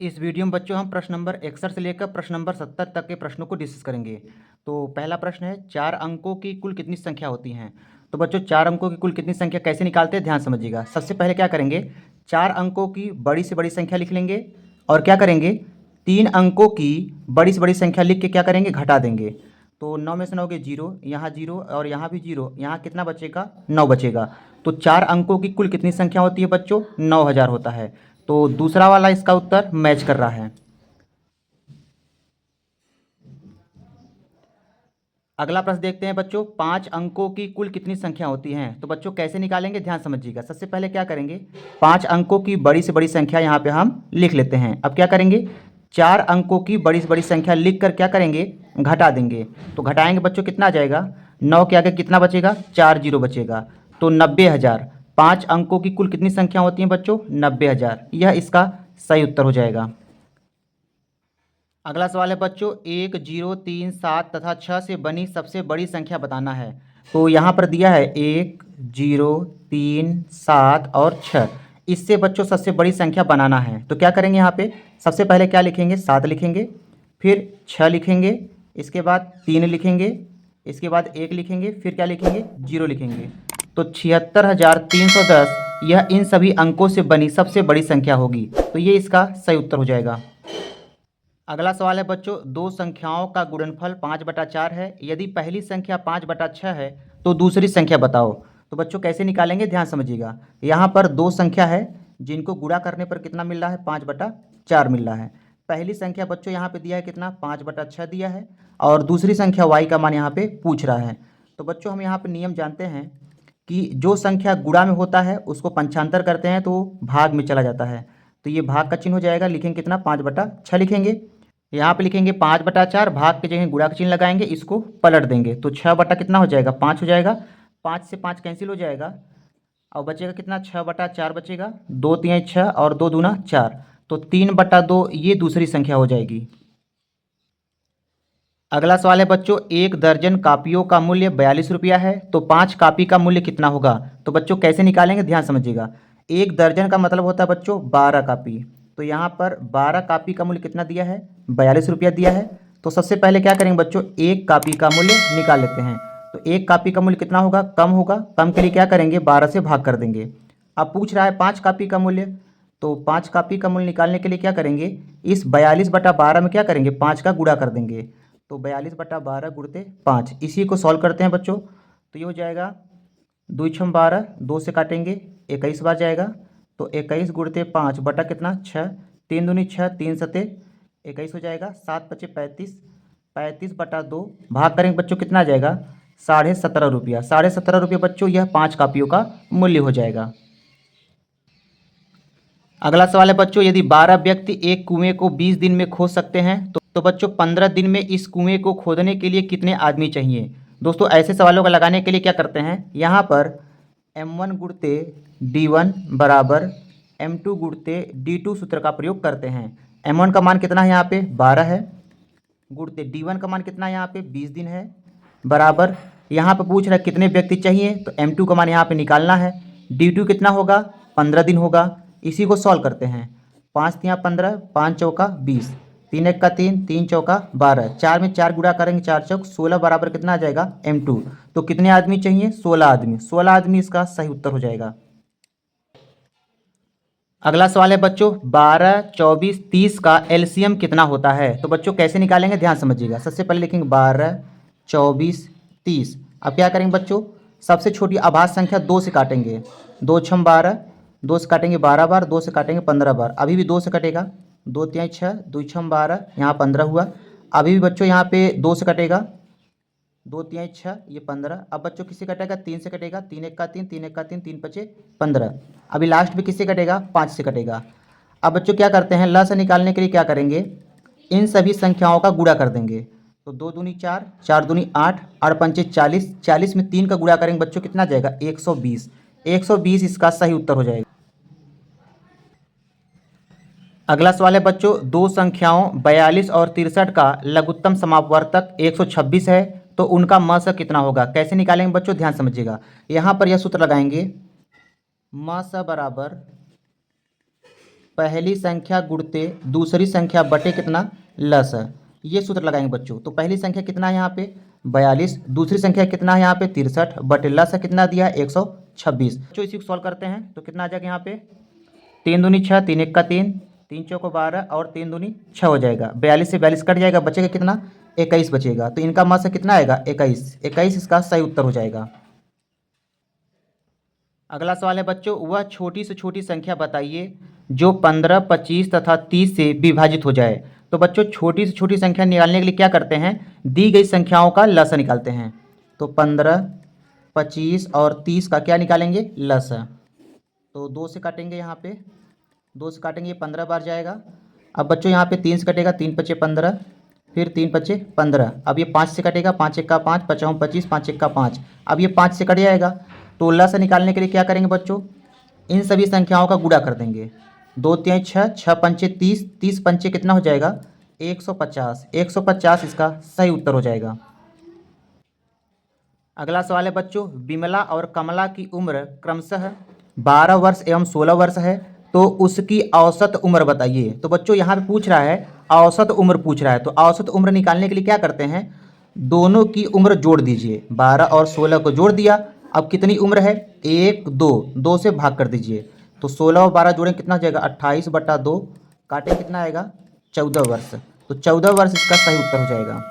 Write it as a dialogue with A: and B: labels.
A: इस वीडियो में बच्चों हम प्रश्न नंबर 61 से लेकर प्रश्न नंबर 70 तक के प्रश्नों को डिस्कस करेंगे। तो पहला प्रश्न है, 4 अंकों की कुल कितनी संख्या होती हैं। तो बच्चों 4 अंकों की कुल कितनी संख्या कैसे निकालते हैं, ध्यान समझिएगा। सबसे पहले क्या करेंगे, 4 अंकों की बड़ी से बड़ी संख्या लिख लेंगे और क्या करेंगे, 3 अंकों की बड़ी से बड़ी संख्या लिख के क्या करेंगे, घटा देंगे। तो 9 में से 9 के 0, यहाँ 0 और यहाँ भी 0, यहाँ कितना बचेगा, 9 बचेगा। तो 4 अंकों की कुल कितनी संख्या होती है बच्चों, 9000 होता है। तो दूसरा वाला इसका उत्तर मैच कर रहा है। अगला प्रश्न देखते हैं बच्चों, 5 अंकों की कुल कितनी संख्या होती है। तो बच्चों कैसे निकालेंगे, ध्यान समझिएगा। सबसे पहले क्या करेंगे, 5 अंकों की बड़ी से बड़ी संख्या यहाँ पे हम लिख लेते हैं। अब क्या करेंगे, 4 अंकों की बड़ी से बड़ी संख्या लिख कर क्या करेंगे, घटा देंगे। तो घटाएंगे बच्चों, कितना आ जाएगा, 9 के आगे कितना बचेगा, 4 जीरो बचेगा। तो 90,000। 5 अंकों की कुल कितनी संख्या होती है बच्चों, 90,000। यह इसका सही उत्तर हो जाएगा। अगला सवाल है बच्चों, 1, 0, 3, 7 तथा 6 से बनी सबसे बड़ी संख्या बताना है। तो यहाँ पर दिया है 1, 0, 3, 7 और 6। इससे बच्चों सबसे बड़ी संख्या बनाना है। तो क्या करेंगे, यहाँ पे सबसे पहले क्या लिखेंगे, 7 लिखेंगे, फिर 6 लिखेंगे, इसके बाद 3 लिखेंगे, इसके बाद 1 लिखेंगे, फिर क्या लिखेंगे, 0 लिखेंगे। तो 76,310 यह इन सभी अंकों से बनी सबसे बड़ी संख्या होगी। तो ये इसका सही उत्तर हो जाएगा। अगला सवाल है बच्चों, दो संख्याओं का गुणनफल 5/4 है। यदि पहली संख्या 5/6 है तो दूसरी संख्या बताओ। तो बच्चों कैसे निकालेंगे, ध्यान समझिएगा। यहाँ पर दो संख्या है जिनको गुणा करने पर कितना मिल रहा है, 5/4 मिल रहा है। पहली संख्या बच्चों यहाँ पे दिया है कितना, 5/6 दिया है, और दूसरी संख्या y का मान यहाँ पे पूछ रहा है। तो बच्चों हम यहाँ पे नियम जानते हैं कि जो संख्या गुणा में होता है उसको पंचांतर करते हैं तो भाग में चला जाता है। तो ये भाग का चिन्ह हो जाएगा, लिखेंगे कितना, 5/6 लिखेंगे। यहाँ पे लिखेंगे 5/4, भाग के जगह गुणा का चिन्ह लगाएंगे, इसको पलट देंगे तो 6 बटा कितना हो जाएगा, 5 हो जाएगा। 5 से 5 कैंसिल हो जाएगा और बचेगा कितना, 6/4 बचेगा। 2 3 6 और 2 दूना 4, तो 3/2 ये दूसरी संख्या हो जाएगी। अगला सवाल है बच्चों, 1 दर्जन कापियों का मूल्य 42 रुपया है, तो 5 कापी का मूल्य कितना होगा। तो बच्चों कैसे निकालेंगे, ध्यान समझिएगा। 1 दर्जन का मतलब होता है बच्चों 12 कापी। तो यहाँ पर 12 कापी का मूल्य कितना दिया है, 42 रुपया दिया है। तो सबसे पहले क्या करेंगे बच्चों, 1 कापी का मूल्य निकाल लेते हैं। तो 1 कापी का मूल्य कितना होगा, कम होगा। कम के लिए क्या करेंगे, 12 से भाग कर देंगे। अब पूछ रहा है 5 कापी का मूल्य, तो 5 कापी का मूल्य निकालने के लिए क्या करेंगे, इस 42/12 में क्या करेंगे, 5 का गुणा कर देंगे। तो 42/12 गुणते 5, इसी को सॉल्व करते हैं बच्चों। तो ये हो जाएगा 2 छम 12, 2 से काटेंगे 21 बार जाएगा। तो 21 गुणते 5 बटा कितना, 6, 3 दूनी 6, 3 सते 21 हो जाएगा। 7 बचे 35, 35/2 भाग करेंगे बच्चों, कितना आ जाएगा, 17.5 रुपया। 17.5 रुपये बच्चों यह 5 कापियों का मूल्य हो जाएगा। अगला सवाल है बच्चों, यदि 12 व्यक्ति एक कुएं को 20 दिन में खोद सकते हैं तो बच्चों 15 दिन में इस कुएं को खोदने के लिए कितने आदमी चाहिए। दोस्तों ऐसे सवालों का लगाने के लिए क्या करते हैं, यहाँ पर m1 गुणते d1 बराबर m2 गुणते d2 सूत्र का प्रयोग करते हैं। m1 का मान कितना है, यहाँ पे 12 है, गुणते d1 का मान कितना है, यहाँ पे 20 दिन है, बराबर यहाँ पे पूछ रहा है कितने व्यक्ति चाहिए, तो m2 का मान यहाँ पे निकालना है। d2 कितना होगा, 15 दिन होगा। इसी को सॉल्व करते हैं। 5 तिया 15, 5 चौका 20, 3 एक का 3, 3 चौका 12, 4 में 4 गुणा करेंगे, 4 चौक 16 बराबर कितना आ जाएगा, m2। तो कितने आदमी चाहिए, 16 आदमी। 16 आदमी इसका सही उत्तर हो जाएगा। अगला सवाल है बच्चों, 12, 24, 30 का एलसीएम कितना होता है। तो बच्चों कैसे निकालेंगे, ध्यान समझिएगा। सबसे पहले लिखेंगे 12, 24, 30। अब क्या करेंगे बच्चों, सबसे छोटी अभाज्य संख्या 2 से काटेंगे। 2 छम 12, 2 से काटेंगे 12 बार, 2 से काटेंगे 15 बार। अभी भी 2 से कटेगा, 2 तिया 6, 2 छम 12, यहाँ 15 हुआ। अभी भी बच्चों यहाँ पे 2 से कटेगा, 2 तिया 6, ये 15। अब बच्चों किससे कटेगा, 3 से कटेगा, 3 एक का 3, 3 एक का 3, 3 पचे 15। अभी लास्ट में किससे कटेगा, 5 से कटेगा। अब बच्चों क्या करते हैं, ल से निकालने के लिए क्या करेंगे, इन सभी संख्याओं का गुणा कर देंगे। तो 2 दूनी 4, 4 दूनी 8, 8 पंचे 40, 40 में 3 का गुणा करेंगे बच्चों, कितना जाएगा, 120। 120 इसका सही उत्तर हो जाएगा। अगला सवाल है बच्चों, दो संख्याओं 42 और 63 का लघुत्तम समापवर्तक 126 है, तो उनका म स कितना होगा। कैसे निकालेंगे बच्चों, ध्यान समझिएगा। यहाँ पर यह सूत्र लगाएंगे, म स बराबर पहली संख्या गुणते दूसरी संख्या बटे कितना लस है, ये सूत्र लगाएंगे बच्चों। तो पहली संख्या कितना है यहाँ पे 42, दूसरी संख्या कितना है यहाँ पे 63 बटे लस है कितना दिया 126। बच्चों इसी को सॉल्व करते हैं तो कितना आ जाएगा यहाँ पे 3 दूनी 6, 3 एक का 3, 3 चौको 12 और 3 दूनी 6 हो जाएगा। 42 से 42 कट जाएगा, बचेगा कितना 21 बचेगा। तो इनका मान से कितना आएगा 21 इसका सही उत्तर हो जाएगा। अगला सवाल है बच्चों, वह छोटी से छोटी संख्या बताइए जो 15, 25 तथा 30 से विभाजित हो जाए। तो बच्चों छोटी से छोटी संख्या निकालने के लिए क्या करते हैं, दी गई संख्याओं का लसा निकालते हैं। तो 15, 25 और 30 का क्या निकालेंगे लसा। तो 2 से काटेंगे, यहाँ पे 2 से काटेंगे 15 बार जाएगा। अब बच्चों यहाँ पे 3 से कटेगा, 3 पचे 15, फिर 3 पचे 15। अब ये 5 से कटेगा, 5 एक का 5, 5 25, 5 एक का 5। अब ये 5 से कट जाएगा। तो लसा निकालने के लिए क्या करेंगे बच्चों, इन सभी संख्याओं का गुणा कर देंगे। 2 तिहाई 6, 6 पंचे 30, 30 पंचे कितना हो जाएगा 150, 150 इसका सही उत्तर हो जाएगा। अगला सवाल है बच्चों, विमला और कमला की उम्र क्रमशः 12 वर्ष एवं 16 वर्ष है, तो उसकी औसत उम्र बताइए। तो बच्चों यहाँ पे पूछ रहा है औसत उम्र पूछ रहा है, तो औसत उम्र निकालने के लिए क्या करते हैं, दोनों की उम्र जोड़ दीजिए। 12 और 16 को जोड़ दिया, अब कितनी उम्र है 1, 2 से भाग कर दीजिए। तो 16 और 12 जोड़ें कितना हो जाएगा 28 बटा 2, काटें कितना आएगा 14 वर्ष। तो 14 वर्ष इसका सही उत्तर हो जाएगा।